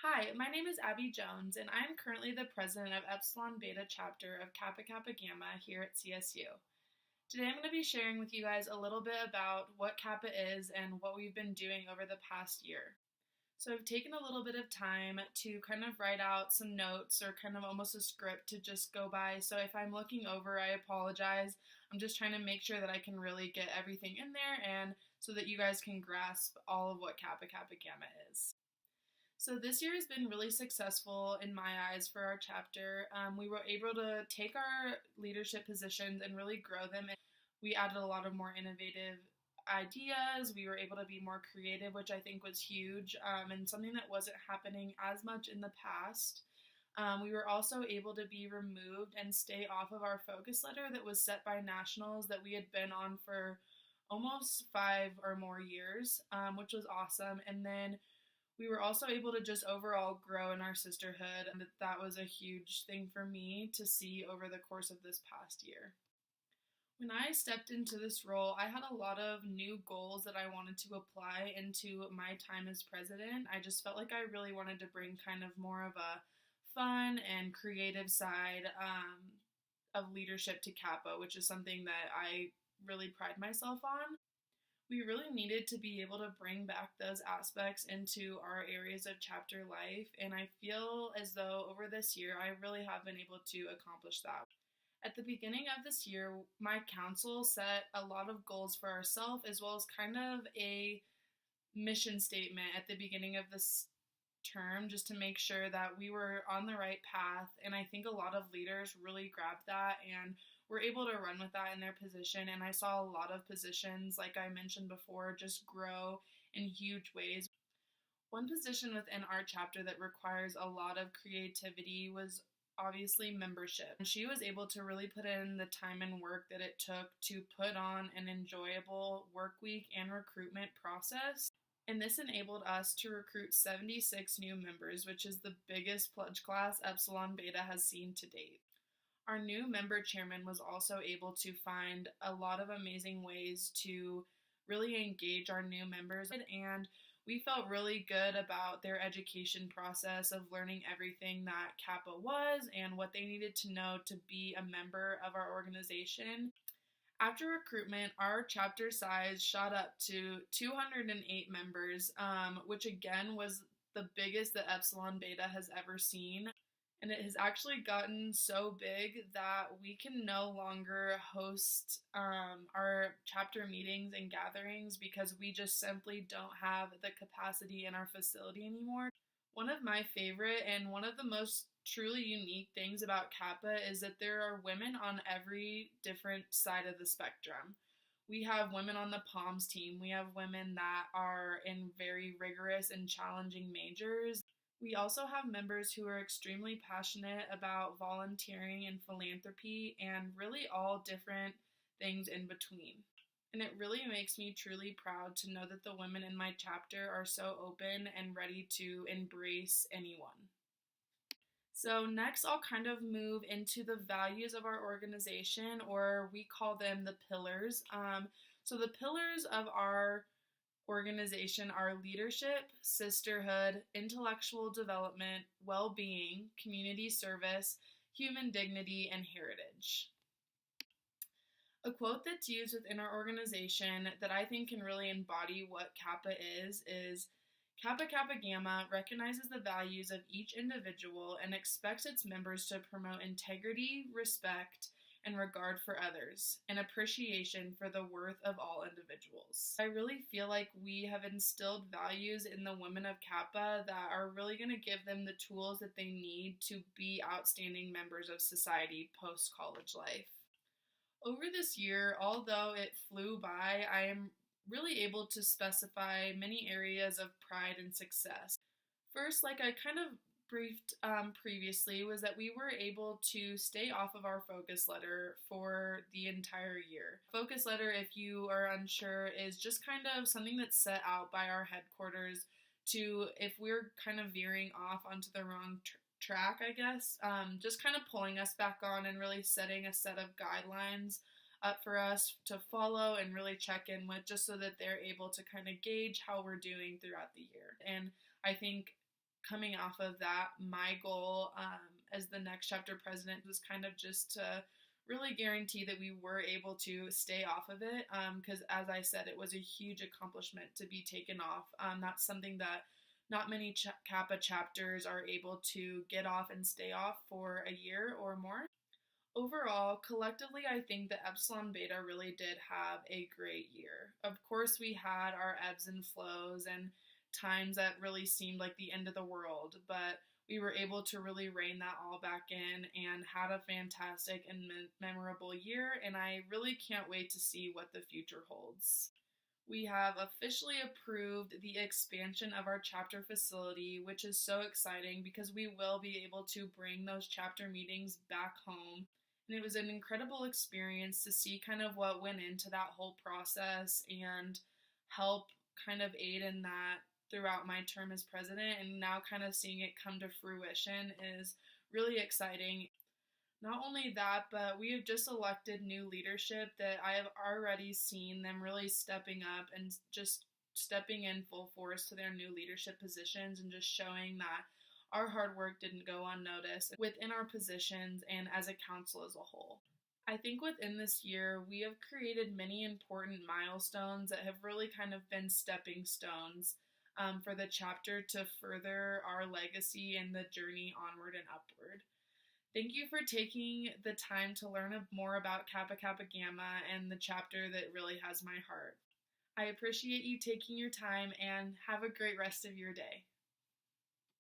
Hi, my name is Abby Jones, and I'm currently the president of Epsilon Beta chapter of Kappa Kappa Gamma here at CSU. Today I'm going to be sharing with you guys a little bit about what Kappa is and what we've been doing over the past year. So I've taken a little bit of time to kind of write out some notes or kind of almost a script to just go by. So if I'm looking over, I apologize. I'm just trying to make sure that I can really get everything in there and so that you guys can grasp all of what Kappa Kappa Gamma is. So this year has been really successful in my eyes for our chapter. We were able to take our leadership positions and really grow them. And we added a lot of more innovative ideas. We were able to be more creative, which I think was huge, and something that wasn't happening as much in the past. We were also able to be removed and stay off of our focus letter that was set by nationals that we had been on for almost 5 or more years, which was awesome. And then we were also able to just overall grow in our sisterhood, and that was a huge thing for me to see over the course of this past year. When I stepped into this role, I had a lot of new goals that I wanted to apply into my time as president. I just felt like I really wanted to bring kind of more of a fun and creative side of leadership to Kappa, which is something that I really pride myself on. We really needed to be able to bring back those aspects into our areas of chapter life, and I feel as though over this year I really have been able to accomplish that. At the beginning of this year, my council set a lot of goals for ourselves as well as kind of a mission statement at the beginning of this term just to make sure that we were on the right path. And I think a lot of leaders really grabbed that and were able to run with that in their position. And I saw a lot of positions, like I mentioned before, just grow in huge ways. One position within our chapter that requires a lot of creativity was obviously membership. And she was able to really put in the time and work that it took to put on an enjoyable work week and recruitment process. And this enabled us to recruit 76 new members, which is the biggest pledge class Epsilon Beta has seen to date. Our new member chairman was also able to find a lot of amazing ways to really engage our new members, and we felt really good about their education process of learning everything that Kappa was and what they needed to know to be a member of our organization. After recruitment, our chapter size shot up to 208 members, which again was the biggest that Epsilon Beta has ever seen. And it has actually gotten so big that we can no longer host our chapter meetings and gatherings because we just simply don't have the capacity in our facility anymore. One of my favorite and one of the most truly unique things about Kappa is that there are women on every different side of the spectrum. We have women on the POMS team. We have women that are in very rigorous and challenging majors. We also have members who are extremely passionate about volunteering and philanthropy and really all different things in between. And it really makes me truly proud to know that the women in my chapter are so open and ready to embrace anyone. So next I'll kind of move into the values of our organization, or we call them the pillars. So the pillars of our organization are leadership, sisterhood, intellectual development, well-being, community service, human dignity, and heritage. A quote that's used within our organization that I think can really embody what Kappa is Kappa Kappa Gamma recognizes the values of each individual and expects its members to promote integrity, respect, and regard for others, and appreciation for the worth of all individuals. I really feel like we have instilled values in the women of Kappa that are really going to give them the tools that they need to be outstanding members of society post-college life. Over this year, although it flew by, I am really able to specify many areas of pride and success. First, like I kind of briefed previously, was that we were able to stay off of our focus letter for the entire year. Focus letter, if you are unsure, is just kind of something that's set out by our headquarters to, if we're kind of veering off onto the wrong track, I guess, just kind of pulling us back on and really setting a set of guidelines up for us to follow and really check in with, just so that they're able to kind of gauge how we're doing throughout the year. And I think coming off of that, my goal as the next chapter president was kind of just to really guarantee that we were able to stay off of it, because as I said, it was a huge accomplishment to be taken off. That's something that not many Kappa chapters are able to get off and stay off for a year or more. Overall, collectively, I think that Epsilon Beta really did have a great year. Of course, we had our ebbs and flows and times that really seemed like the end of the world, but we were able to really rein that all back in and had a fantastic and memorable year, and I really can't wait to see what the future holds. We have officially approved the expansion of our chapter facility, which is so exciting because we will be able to bring those chapter meetings back home. And it was an incredible experience to see kind of what went into that whole process and help kind of aid in that throughout my term as president. And now kind of seeing it come to fruition is really exciting. Not only that, but we have just elected new leadership that I have already seen them really stepping up and just stepping in full force to their new leadership positions and just showing that our hard work didn't go unnoticed within our positions and as a council as a whole. I think within this year, we have created many important milestones that have really kind of been stepping stones for the chapter to further our legacy and the journey onward and upward. Thank you for taking the time to learn more about Kappa Kappa Gamma and the chapter that really has my heart. I appreciate you taking your time and have a great rest of your day.